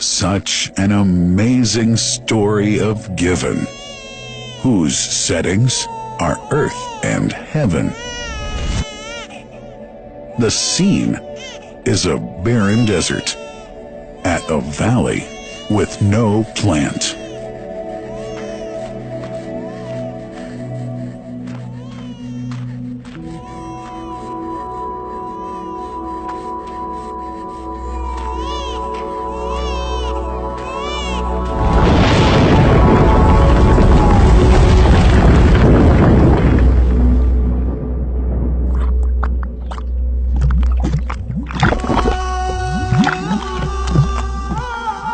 Such an amazing story of giving, whose settings are earth and heaven. The scene is a barren desert at a valley with no plant.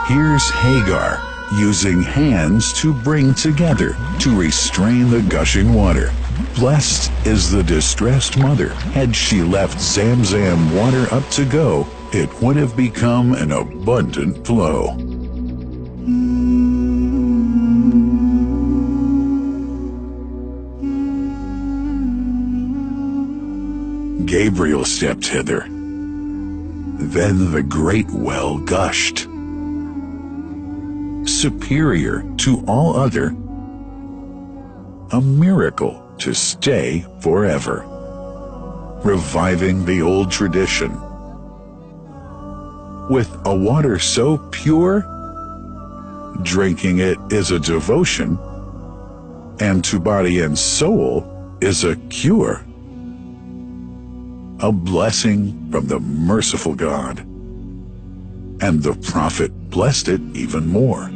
Here's Hagar using hands to bring together to restrain the gushing water. Blessed is the distressed mother. Had she left Zamzam water up to go, it would have become an abundant flow. Gabriel stepped hither. Then the great well gushed, superior to all other, a miracle to stay forever, reviving the old tradition. With a water so pure, drinking it is a devotion, and to body and soul is a cure, a blessing from the merciful God. And the prophet blessed it even more.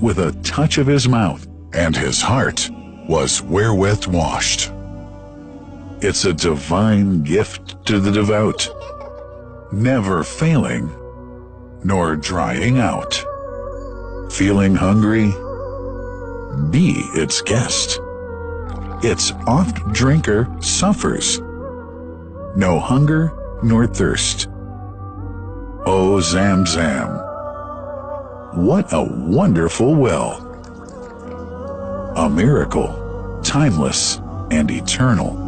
With a touch of his mouth, and his heart was wherewith washed. It's a divine gift to the devout, never failing, nor drying out. Feeling hungry? Be its guest. Its oft-drinker suffers no hunger nor thirst. O Zamzam, what a wonderful well! A miracle, timeless and eternal.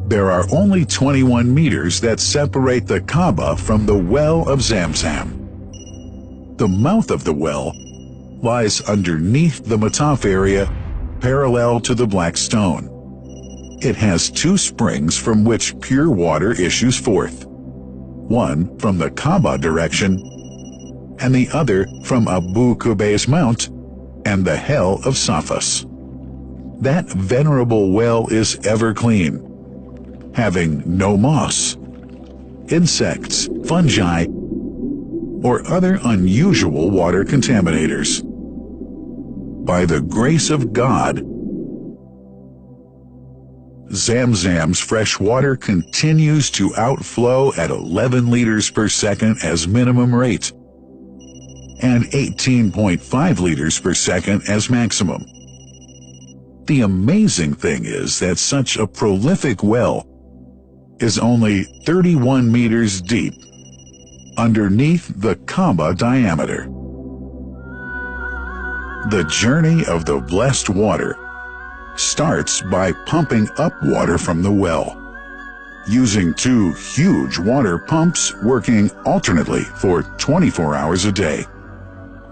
There are only 21 meters that separate the Kaaba from the well of Zamzam. The mouth of the well lies underneath the Mataf area, parallel to the black stone. It has two springs from which pure water issues forth, one from the Kaaba direction, and the other from Abu Qubay's Mount and the Hell of Safas. That venerable well is ever clean, having no moss, insects, fungi, or other unusual water contaminators. By the grace of God, Zamzam's fresh water continues to outflow at 11 liters per second as minimum rate, and 18.5 liters per second as maximum. The amazing thing is that such a prolific well is only 31 meters deep, underneath the Kaaba diameter. The journey of the blessed water starts by pumping up water from the well, using two huge water pumps working alternately for 24 hours a day.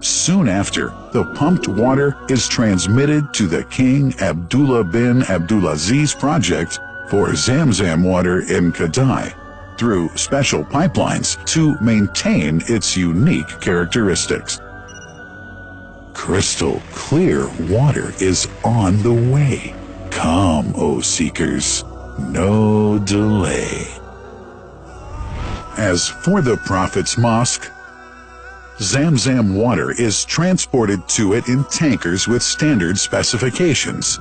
Soon after, the pumped water is transmitted to the King Abdullah bin Abdulaziz project for Zamzam water in Kadai through special pipelines to maintain its unique characteristics. Crystal clear water is on the way. Come, O seekers, no delay. As for the Prophet's Mosque, Zamzam water is transported to it in tankers with standard specifications.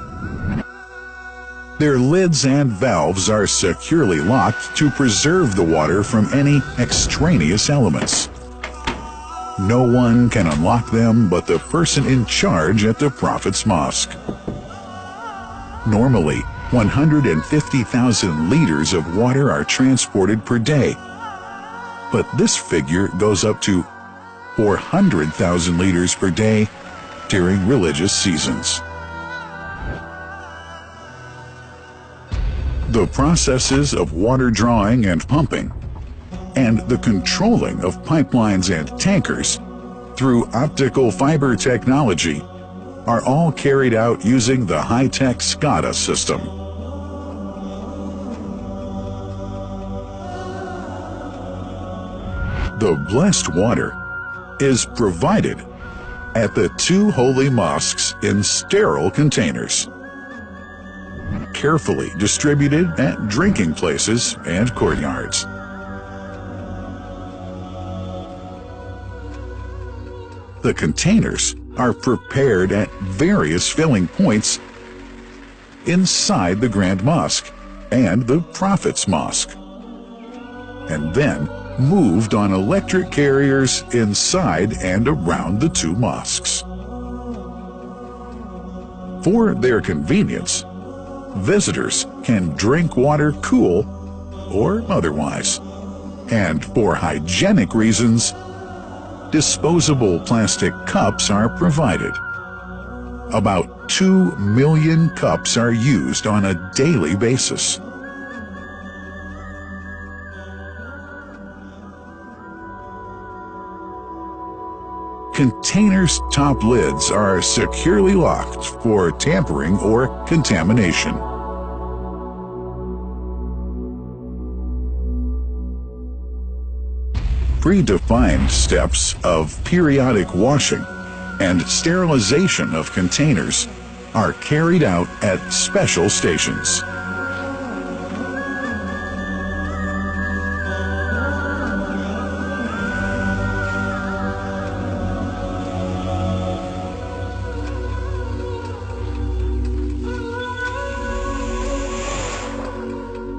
Their lids and valves are securely locked to preserve the water from any extraneous elements. No one can unlock them but the person in charge at the Prophet's Mosque. Normally, 150,000 liters of water are transported per day, but this figure goes up to 400,000 liters per day during religious seasons. The processes of water drawing and pumping and the controlling of pipelines and tankers through optical fiber technology are all carried out using the high-tech SCADA system. The blessed water is provided at the two holy mosques in sterile containers, carefully distributed at drinking places and courtyards. The containers are prepared at various filling points inside the Grand Mosque and the Prophet's Mosque, and then moved on electric carriers inside and around the two mosques. For their convenience, visitors can drink water cool or otherwise, and for hygienic reasons, disposable plastic cups are provided. About 2 million cups are used on a daily basis. Containers' top lids are securely locked for tampering or contamination. Predefined steps of periodic washing and sterilization of containers are carried out at special stations.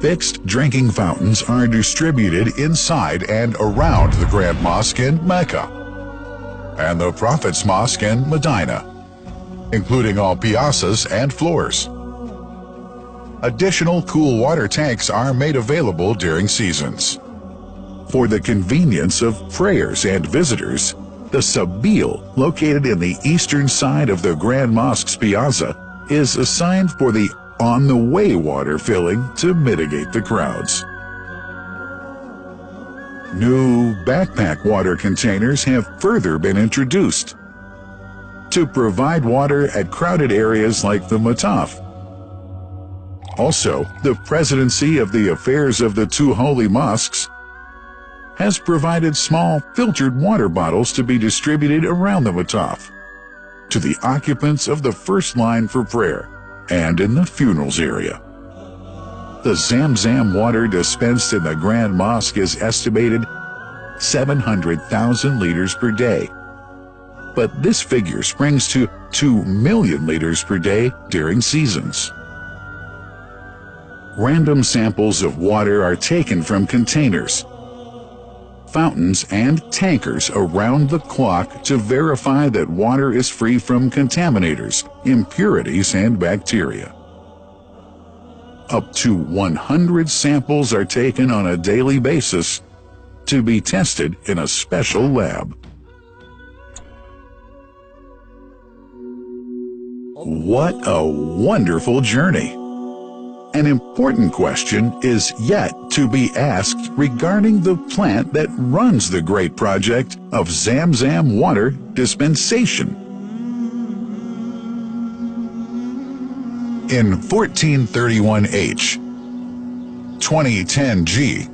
Fixed drinking fountains are distributed inside and around the Grand Mosque in Mecca and the Prophet's Mosque in Medina, including all piazzas and floors. Additional cool water tanks are made available during seasons. For the convenience of prayers and visitors, the Sabil, located in the eastern side of the Grand Mosque's piazza, is assigned for the on-the-way water filling to mitigate the crowds. New backpack water containers have further been introduced to provide water at crowded areas like the Mataf. Also, the Presidency of the Affairs of the Two Holy Mosques has provided small filtered water bottles to be distributed around the Mataf to the occupants of the first line for prayer and in the funerals area. The Zamzam water dispensed in the Grand Mosque is estimated 700,000 liters per day, but this figure springs to 2 million liters per day during seasons. Random samples of water are taken from containers, fountains, and tankers around the clock to verify that water is free from contaminators, impurities, and bacteria. Up to 100 samples are taken on a daily basis to be tested in a special lab. What a wonderful journey! An important question is yet to be asked regarding the plant that runs the great project of Zamzam water dispensation. In 1431H, 2010G,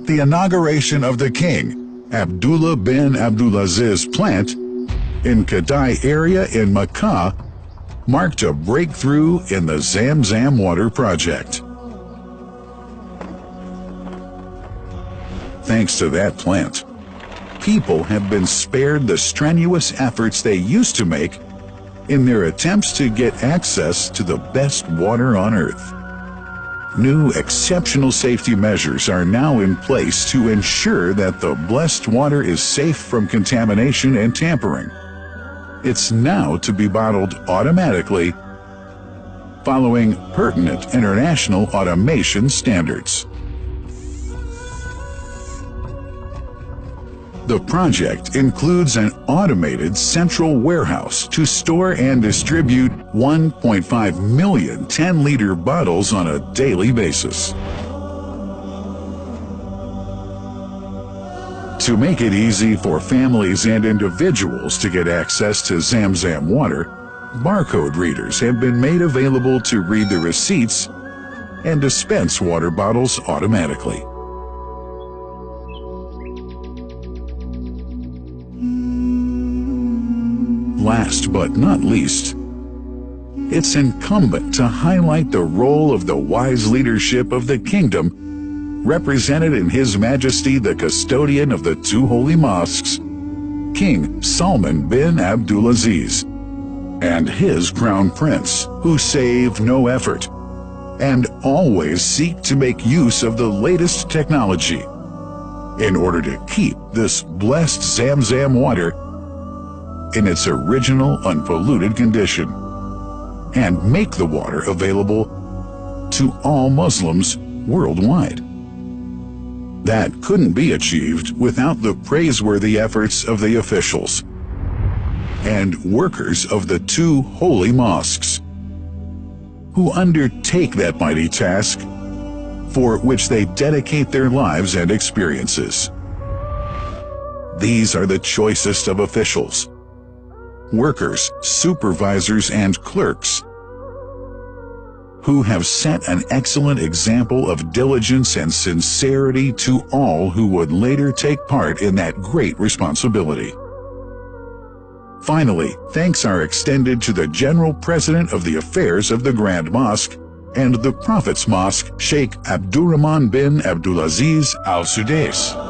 the inauguration of the king, Abdullah bin Abdulaziz plant in Kadai area in Makkah marked a breakthrough in the Zamzam water project. Thanks to that plant, people have been spared the strenuous efforts they used to make in their attempts to get access to the best water on earth. New exceptional safety measures are now in place to ensure that the blessed water is safe from contamination and tampering. It's now to be bottled automatically following pertinent international automation standards. The project includes an automated central warehouse to store and distribute 1.5 million 10-liter bottles on a daily basis. To make it easy for families and individuals to get access to Zamzam water, barcode readers have been made available to read the receipts and dispense water bottles automatically. Last but not least, it's incumbent to highlight the role of the wise leadership of the kingdom represented in His Majesty the custodian of the two holy mosques, King Salman bin Abdulaziz, and his crown prince, who save no effort and always seek to make use of the latest technology in order to keep this blessed Zamzam water in its original unpolluted condition and make the water available to all Muslims worldwide. That couldn't be achieved without the praiseworthy efforts of the officials and workers of the two holy mosques, who undertake that mighty task for which they dedicate their lives and experiences. These are the choicest of officials, workers, supervisors, and clerks, who have set an excellent example of diligence and sincerity to all who would later take part in that great responsibility. Finally, thanks are extended to the General President of the Affairs of the Grand Mosque and the Prophet's Mosque, Sheikh Abdurrahman bin Abdulaziz Al Sudais.